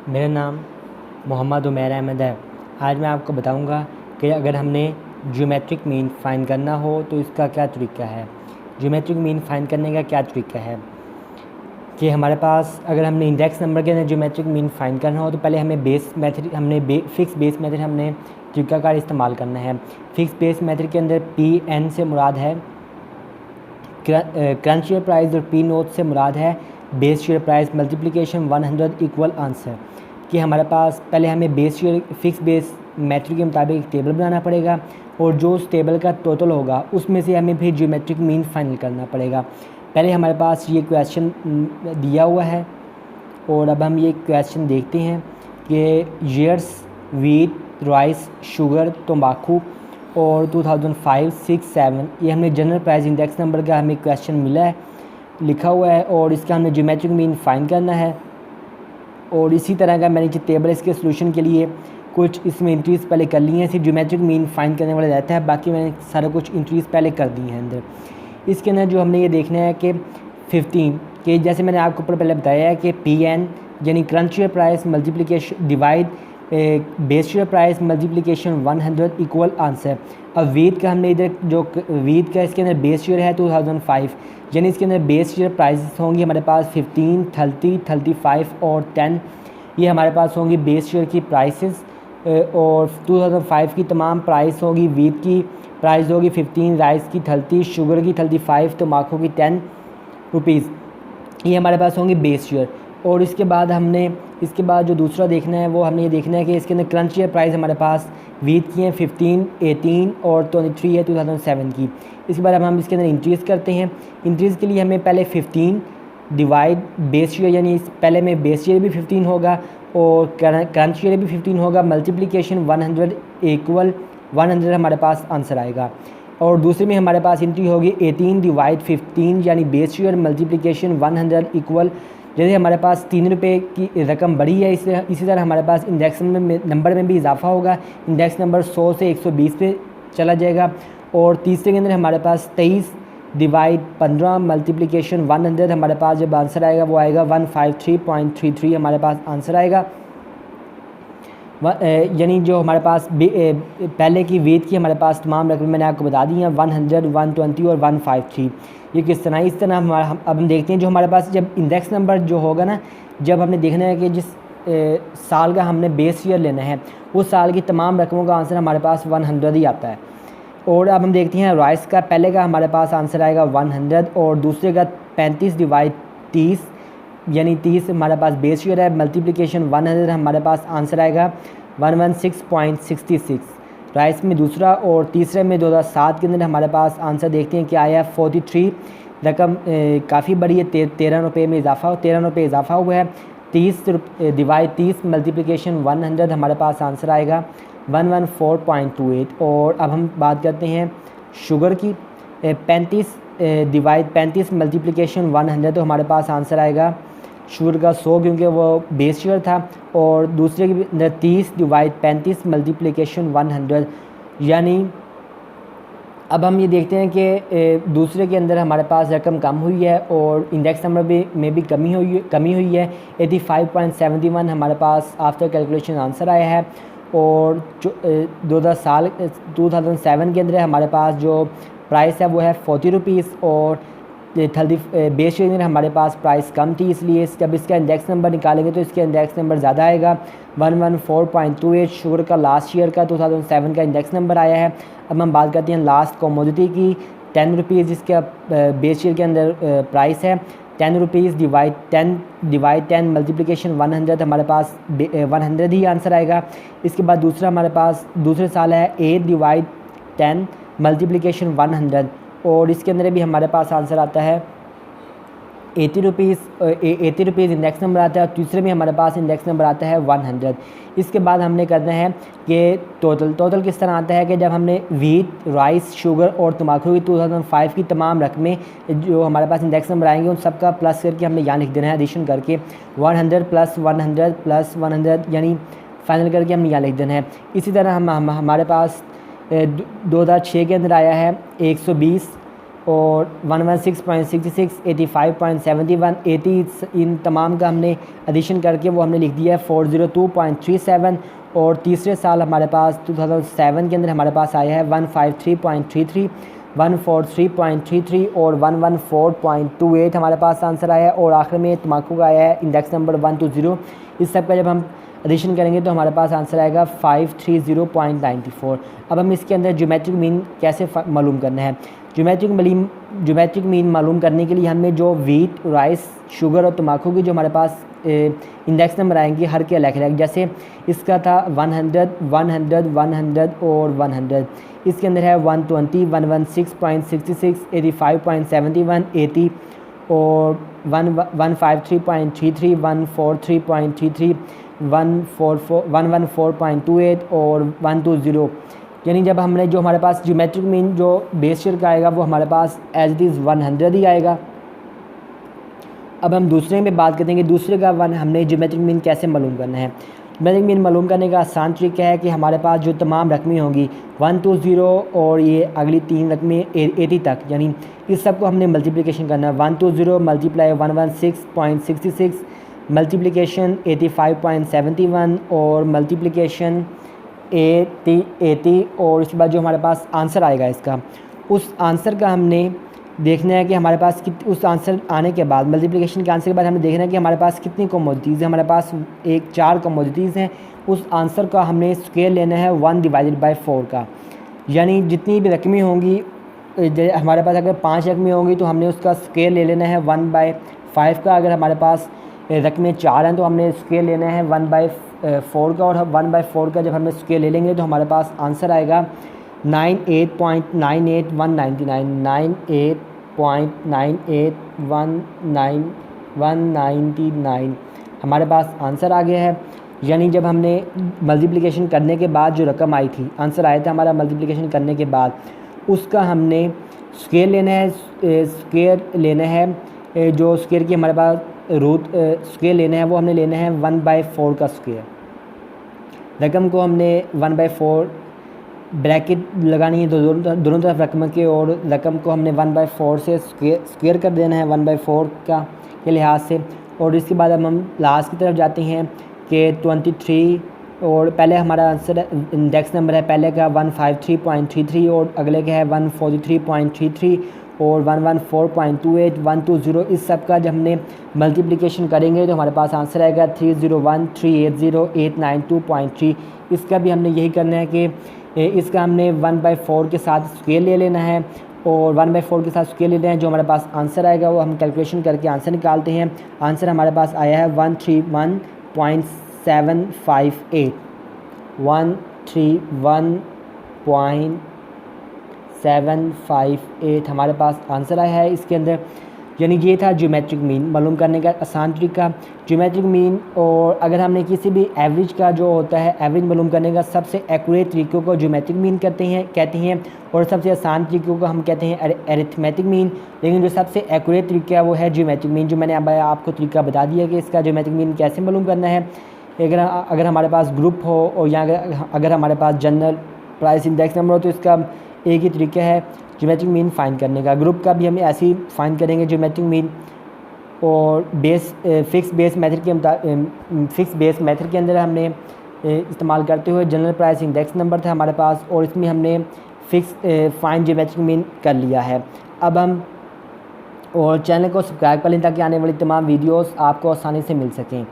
मेरा नाम मोहम्मद उमैर अहमद है। आज मैं आपको बताऊंगा कि अगर हमने ज्योमेट्रिक मीन फाइंड करना हो तो इसका क्या तरीका है। ज्योमेट्रिक मीन फाइंड करने का क्या तरीका है कि हमारे पास अगर हमने इंडेक्स नंबर के अंदर ज्योमेट्रिक मीन फाइंड करना हो तो पहले हमें फिक्स बेस मेथड हमने तरीक़ाकार इस्तेमाल करना है। फिक्स बेस मेथड के अंदर पी एन से मुराद है करंट शेयर प्राइस और पी नोट से मुराद है base share price multiplication 100 equal answer. कि हमारे पास पहले हमें base share fix base method के मुताबिक एक टेबल बनाना पड़ेगा और जो उस टेबल का टोटल होगा उसमें से हमें फिर ज्योमेट्रिक मीन फाइनल करना पड़ेगा। पहले हमारे पास ये क्वेश्चन दिया हुआ है और अब हम ये क्वेश्चन देखते हैं कि ईयर्स वीट राइस शुगर तंबाकू और 2005, 6, 7 ये हमने जनरल प्राइस इंडेक्स नंबर का हमें क्वेश्चन मिला है, लिखा हुआ है और इसका हमने ज्योमेट्रिक मीन फाइंड करना है। और इसी तरह का मैंने टेबल इसके सोल्यूशन के लिए कुछ इसमें इंट्रीज़ पहले कर ली हैं, सिर्फ ज्योमेट्रिक मीन फाइंड करने वाला रहता है, बाकी मैंने सारा कुछ इंट्रीज़ पहले कर दी हैं अंदर। इसके अंदर जो हमने ये देखना है कि 15 के जैसे मैंने आपको ऊपर पहले बताया है कि पी एन यानी current share price multiplication divide base share price multiplication 100 equal answer. अब वीट का हमने इधर जो वीट का इसके अंदर बेस शेयर है 2005 यानी इसके अंदर बेस शेयर प्राइसेस होंगी हमारे पास 15, 30, 35 और 10 ये हमारे पास होंगी बेस शेयर की प्राइसेस। और 2005 की तमाम प्राइस होगी, वीट की प्राइस होगी 15, राइस की 30, शुगर की 35, तम्बाकू की 10 रुपीज़ ये हमारे पास होंगी बेस शेयर। और इसके बाद जो दूसरा देखना है वो हमने ये देखना है कि इसके अंदर करंट शेयर प्राइस हमारे पास वीट की है 15, 18 और 23 है 2007 की। इसके बाद अब हम इसके अंदर इंक्रीज़ करते हैं। इंक्रीज़ के लिए हमें पहले 15 डिवाइड बेस शेयर यानी पहले में बेस शेयर भी 15 होगा और करंट शेयर भी 15 होगा मल्टीप्लिकेशन 100 इक्वल 100 हमारे पास आंसर आएगा। और दूसरे में हमारे पास एंट्री होगी 18 डिवाइड 15 यानी बेस शेयर मल्टीप्लिकेशन 100 इक्वल जैसे हमारे पास 3 रुपये की रकम बढ़ी है इसी तरह हमारे पास इंडेक्स नंबर में भी इजाफा होगा। इंडेक्स नंबर 100 से 120 पे चला जाएगा। और तीसरे के अंदर हमारे पास 23 डिवाइड 15 मल्टीप्लिकेशन 100 हमारे पास जब आंसर आएगा वो आएगा 153.33 हमारे पास आंसर आएगा। यानी जो हमारे पास पहले की वीट की हमारे पास तमाम रकम मैंने आपको बता दी हैं 100, 120 और 153 ये किस तरह इस तरह अब हम देखते हैं जो हमारे पास जब इंडेक्स नंबर जो होगा ना जब हमने देखना है कि जिस साल का हमने बेस ईयर लेना है उस साल की तमाम रकमों का आंसर हमारे पास 100 ही आता है। और अब हम देखते हैं राइस का पहले का हमारे पास आंसर आएगा 100 और दूसरे का 35 डिवाइड 30 यानी 30 हमारे पास बेस ईयर है मल्टीप्लिकेशन 100 हमारे पास आंसर आएगा 116.66 राइस में दूसरा। और तीसरे में 2007 के अंदर हमारे पास आंसर देखते हैं कि आया 43 रकम काफ़ी बड़ी है 13 रुपये में इजाफा 13 रुपये इजाफा हुआ है 30 डिवाइड 30 मल्टीप्लिकेशन 100 हमारे पास आंसर आएगा 114.28। और अब हम बात करते हैं शुगर की 35 डिवाइड 35 मल्टीप्लिकेशन 100 तो हमारे पास आंसर आएगा शुगर का 100 क्योंकि वो बेस शेयर था। और दूसरे के अंदर 30 डिवाइड 35 मल्टीप्लिकेशन 100 यानी अब हम ये देखते हैं कि दूसरे के अंदर हमारे पास रकम कम हुई है और इंडेक्स नंबर में भी कमी हुई है 85.71 हमारे पास आफ्टर कैलकुलेशन आंसर आया है। और जो 2007 के अंदर हमारे पास जो प्राइस है वो है 40 रुपीज़ और 30 बेस शेयर हमारे पास प्राइस कम थी इसलिए जब इसका इंडेक्स नंबर निकालेंगे तो इसका इंडेक्स नंबर ज़्यादा आएगा 114.28 शुगर का लास्ट ईयर का 2007 का इंडेक्स नंबर आया है। अब हम बात करते हैं लास्ट कमोडिटी की 10 रुपीज़ जिसका बेस शेयर के अंदर प्राइस है 10 रुपीज़ डिवाइड 10 मल्टीप्लिकेशन 100 हमारे पास 100 ही आंसर आएगा। इसके बाद दूसरा हमारे पास दूसरे साल है 8 डिवाइड 10 मल्टीप्लिकेशन 100 और इसके अंदर भी हमारे पास आंसर आता है 80 रुपीज़ इंडेक्स नंबर आता है और तीसरे में हमारे पास इंडेक्स नंबर आता है 100। इसके बाद हमने करना है कि टोटल किस तरह आता है कि जब हमने वीट राइस शुगर और तम्बाकू की 2005 की तमाम रकमें जो हमारे पास इंडेक्स नंबर आएंगे उन सबका प्लस करके हमने यहाँ लिख देना है एडिशन करके 100 प्लस 100 प्लस 100 यानी फाइनल करके हमने यहाँ लिख देना है। इसी तरह हमारे पास 2006 के अंदर आया है 120 और 116.66, 85.71, 80 इन तमाम का हमने एडिशन करके वो हमने लिख दिया है 402.37। और तीसरे साल हमारे पास 2007 के अंदर हमारे पास आया है 153.33, 143.33 और 114.28 हमारे पास आंसर आया है। और आखिर में तम्बाकू का आया है इंडेक्स नंबर 120। इस सब का जब हम एडिशन करेंगे तो हमारे पास आंसर आएगा 530.94। अब हम इसके अंदर ज्योमेट्रिक मीन कैसे मालूम करना है। ज्योमेट्रिक मीन मालूम करने के लिए हमें जो वीट, राइस, शुगर और तम्बाकू की जो हमारे पास इंडेक्स नंबर आएंगे हर के अलग अलग, जैसे इसका था 100, 100, 100 और 100। इसके अंदर है 120, 116.66, 85.71, 80 और 153.33, 143.33, 114.28 और 120। यानी जब हमने जो हमारे पास ज्योमेट्रिक मीन जो बेस शेयर का आएगा वो हमारे पास एज इट इज़ 100 ही आएगा। अब हम दूसरे में बात करते हैं कि दूसरे का हमने ज्योमेट्रिक मीन कैसे मालूम करना है। ज्योमेट्रिक मीन मालूम करने का आसान तरीका है कि हमारे पास जो तमाम रकमें होंगी 120 और ये अगली 3 रकमें 80 तक, यानी इस सब को हमने मल्टीप्लिकेशन करना है। 120 मल्टीप्लाई 116.66 मल्टीप्लिकेशन 85.71 और मल्टीप्लिकेशन 80 और उसके बाद जो हमारे पास आंसर आएगा इसका, उस आंसर का हमने देखना है कि हमारे पास उस आंसर आने के बाद मल्टीप्लिकेशन के आंसर के बाद हमें देखना है कि हमारे पास कितनी कमोडिटीज़ हैं। हमारे पास 4 कमोडिटीज़ हैं। उस आंसर का हमने स्क्वायर लेना है 1/4 का, यानी जितनी भी रकमें होंगी हमारे पास अगर 5 रकमें होंगी तो हमने उसका स्क्वायर ले लेना है 1/5 का। अगर हमारे पास रकमें 4 हैं तो हमने स्क्वायर लेना है 1/4 का। और 1/4 का जब हमने स्क्वायर ले लेंगे तो हमारे पास आंसर आएगा 98.98199, 98.98199 हमारे पास आंसर आ गया है। यानी जब हमने मल्टीप्लिकेशन करने के बाद जो रकम आई थी, आंसर आया था हमारा मल्टीप्लिकेशन करने के बाद, उसका हमने स्क्वायर लेना है जो स्क्वायर की हमारे पास रूट स्क्वायर लेना है वो हमने लेना है 1/4 का स्क्वायर। रकम को हमने 1/4 ब्रैकेट लगानी है दोनों तरफ रकम के, और रकम को हमने 1/4 से स्क्वायर कर देना है 1/4 का के लिहाज से। और इसके बाद अब हम लास्ट की तरफ जाते हैं कि 23, और पहले हमारा आंसर इंडेक्स नंबर है पहले का 153.33 और अगले का है 143.33 और 114.28, 120। इस सब का जब हमने मल्टीप्लिकेशन करेंगे तो हमारे पास आंसर आएगा 301380892.3। इसका भी हमने यही करना है कि इसका हमने 1/4 के साथ स्क्वायर ले लेना है, और 1/4 के साथ स्क्वायर ले लेना है। जो हमारे पास आंसर आएगा वो हम कैलकुलेशन करके आंसर निकालते हैं। आंसर हमारे पास आया है 131.758, 131.758 हमारे पास आंसर आया है इसके अंदर। यानी ये था ज्योमेट्रिक मीन मालूम करने का आसान तरीका। ज्योमेट्रिक मीन, और अगर हमने किसी भी एवरेज का जो होता है एवरेज मालूम करने का सबसे एक्यूरेट तरीक़ों को ज्योमेट्रिक मीन कहते हैं और सबसे आसान तरीक़ों को हम कहते हैं अरिथमेटिक मीन। लेकिन जो सबसे एक्यूरेट तरीका है वो है ज्योमेट्रिक मीन, जो मैंने अब आपको तरीका बता दिया कि इसका ज्योमेट्रिक मीन कैसे मालूम करना है। अगर हमारे पास ग्रुप हो और या अगर हमारे पास जनरल प्राइस इंडेक्स नंबर हो तो इसका एक ही तरीका है ज्योमेट्रिक मीन फाइंड करने का। ग्रुप का भी हम ऐसे ही फाइंड करेंगे ज्योमेट्रिक मीन, और फिक्स बेस मेथड के अंदर हमने इस्तेमाल करते हुए जनरल प्राइस इंडेक्स नंबर था हमारे पास, और इसमें हमने फिक्स फाइंड ज्योमेट्रिक मीन कर लिया है। अब हम और चैनल को सब्सक्राइब कर लें ताकि आने वाली तमाम वीडियोस आपको आसानी से मिल सकें।